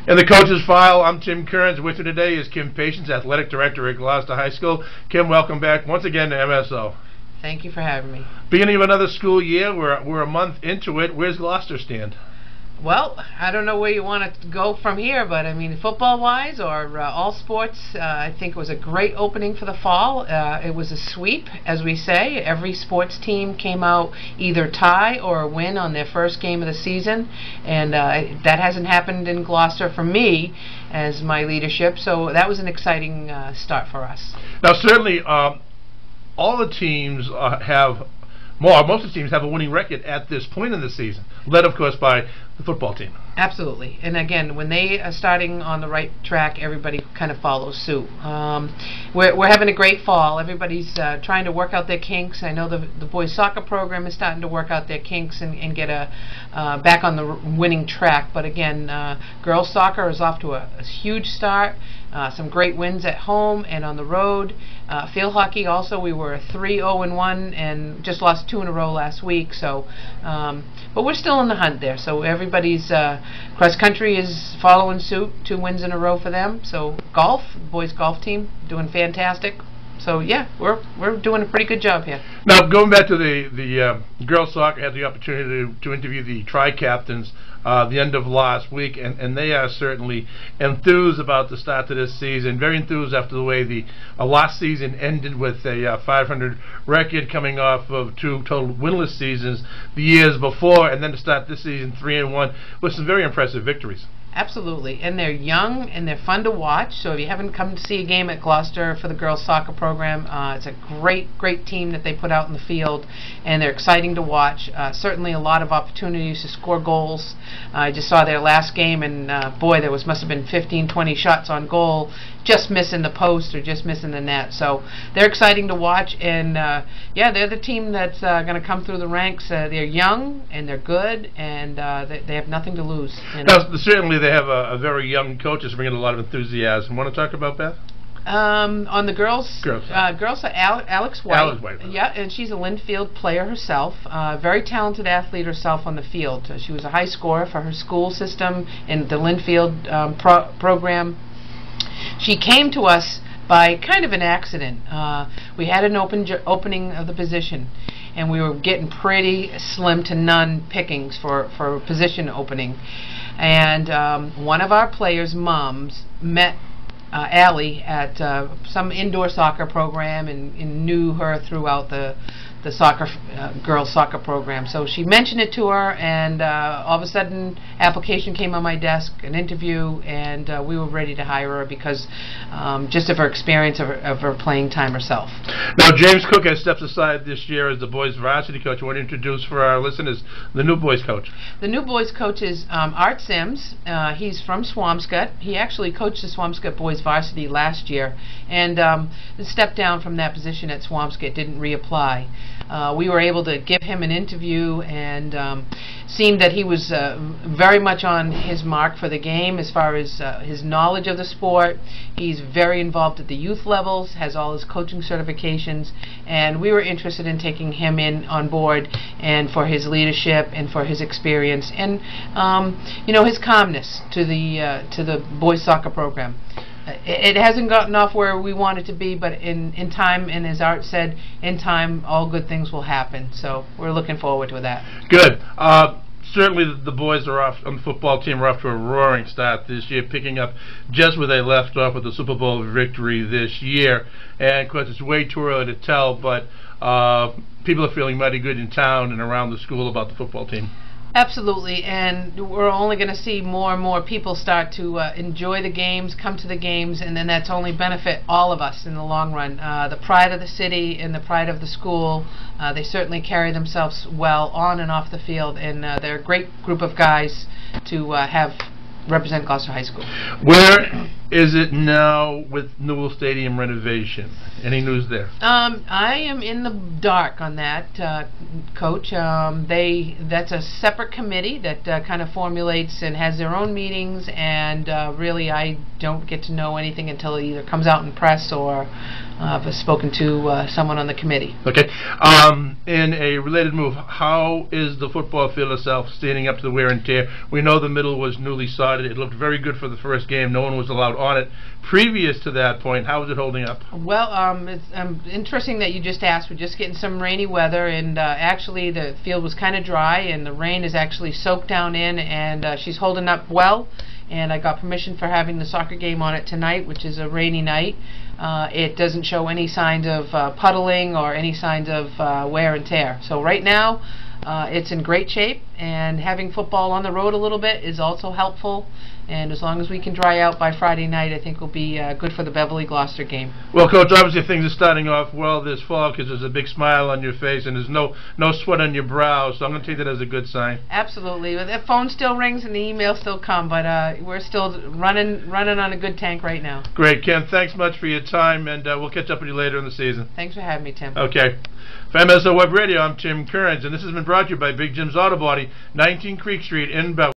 In the coach's file, I'm Tim Kearns. With you today is Kim Patience, Athletic Director at Gloucester High School. Kim, welcome back once again to MSO. Thank you for having me. Beginning of another school year, we're a month into it. Where's Gloucester stand? Well, I don't know where you want to go from here, but I mean, football-wise or all sports, I think it was a great opening for the fall. It was a sweep, as we say. Every sports team came out either tie or win on their first game of the season, and that hasn't happened in Gloucester for me as my leadership, so that was an exciting start for us. Now, certainly, all the teams most of the teams have a winning record at this point in the season, led, of course, by the football team. Absolutely. And again, when they are starting on the right track, everybody kind of follows suit. We're having a great fall. Everybody's trying to work out their kinks. I know the boys soccer program is starting to work out their kinks and get back on the winning track. But again, girls soccer is off to a huge start. Some great wins at home and on the road. Field hockey also, we were 3-0-1 and just lost 2 in a row last week. So, but we're still in the hunt there. So everybody's cross country is following suit, 2 wins in a row for them. So golf, boys golf team, doing fantastic. So yeah, we're doing a pretty good job here. Now, going back to the girls soccer, I had the opportunity to interview the tri-captains the end of last week, and they are certainly enthused about the start to this season. Very enthused after the way the last season ended with a 500 record, coming off of 2 total winless seasons the years before, and then to start this season 3-1 with some very impressive victories. Absolutely, and they're young and they're fun to watch. So if you haven't come to see a game at Gloucester for the girls soccer program, it's a great team that they put out in the field, and they're exciting to watch. Certainly a lot of opportunities to score goals. I just saw their last game, and boy, there must have been 15-20 shots on goal, just missing the post or just missing the net. So they're exciting to watch, and yeah, they're the team that's going to come through the ranks. They're young and they're good, and they have nothing to lose. You know? Now, certainly they have a very young coach that's bringing a lot of enthusiasm. Want to talk about Beth? On the girls are Alex White. Alex White. Yeah, and she's a Linfield player herself. Very talented athlete herself on the field. She was a high scorer for her school system in the Linfield program. She came to us by kind of an accident. We had an opening of the position, and we were getting pretty slim to none pickings for a position opening. And one of our players' moms met Allie at some indoor soccer program and knew her throughout the girls soccer program. So she mentioned it to her, and all of a sudden application came on my desk, an interview, and we were ready to hire her because just of her experience of her playing time herself. Now, James Cook has stepped aside this year as the boys varsity coach. I want to introduce for our listeners the new boys coach. The new boys coach is Art Sims. He's from Swampscott. He actually coached the Swampscott boys varsity last year and stepped down from that position at Swampscott, didn't reapply. We were able to give him an interview, and seemed that he was very much on his mark for the game as far as his knowledge of the sport. He's very involved at the youth levels, has all his coaching certifications, and we were interested in taking him in on board, and for his leadership and for his experience and you know, his calmness to the boys soccer program. It hasn't gotten off where we want it to be, but in time, and as Art said, in time, all good things will happen. So we're looking forward to that. Good. Certainly the boys are off on the football team are off to a roaring start this year, picking up just where they left off with the Super Bowl victory this year. And of course, it's way too early to tell, but people are feeling mighty good in town and around the school about the football team. Absolutely, and we're only going to see more and more people start to enjoy the games, come to the games, and then that's only benefit all of us in the long run. The pride of the city and the pride of the school, they certainly carry themselves well on and off the field, and they're a great group of guys to have represent Gloucester High School. is it now with Newell Stadium renovation? Any news there? I am in the dark on that, Coach. That's a separate committee that kind of formulates and has their own meetings, and really I don't get to know anything until it either comes out in press or I've spoken to someone on the committee. Okay. In a related move, how is the football field itself standing up to the wear and tear? We know the middle was newly sodded. It looked very good for the first game. No one was allowed on it. Previous to that point, how is it holding up? Well, it's interesting that you just asked. We're just getting some rainy weather, and actually the field was kind of dry, and the rain is actually soaked down in, and she's holding up well. And I got permission for having the soccer game on it tonight, which is a rainy night. It doesn't show any signs of puddling or any signs of wear and tear. So right now, it's in great shape, and having football on the road a little bit is also helpful. And as long as we can dry out by Friday night, I think we'll be good for the Beverly-Gloucester game. Well, Coach, obviously things are starting off well this fall because there's a big smile on your face and there's no sweat on your brow, so I'm going to take that as a good sign. Absolutely. The phone still rings and the emails still come, but we're still running on a good tank right now. Great. Ken, thanks much for your time, and we'll catch up with you later in the season. Thanks for having me, Tim. Okay. For MSO Web Radio, I'm Tim Kearns, and this has been brought to you by Big Jim's Auto Body, 19 Creek Street in Beverly.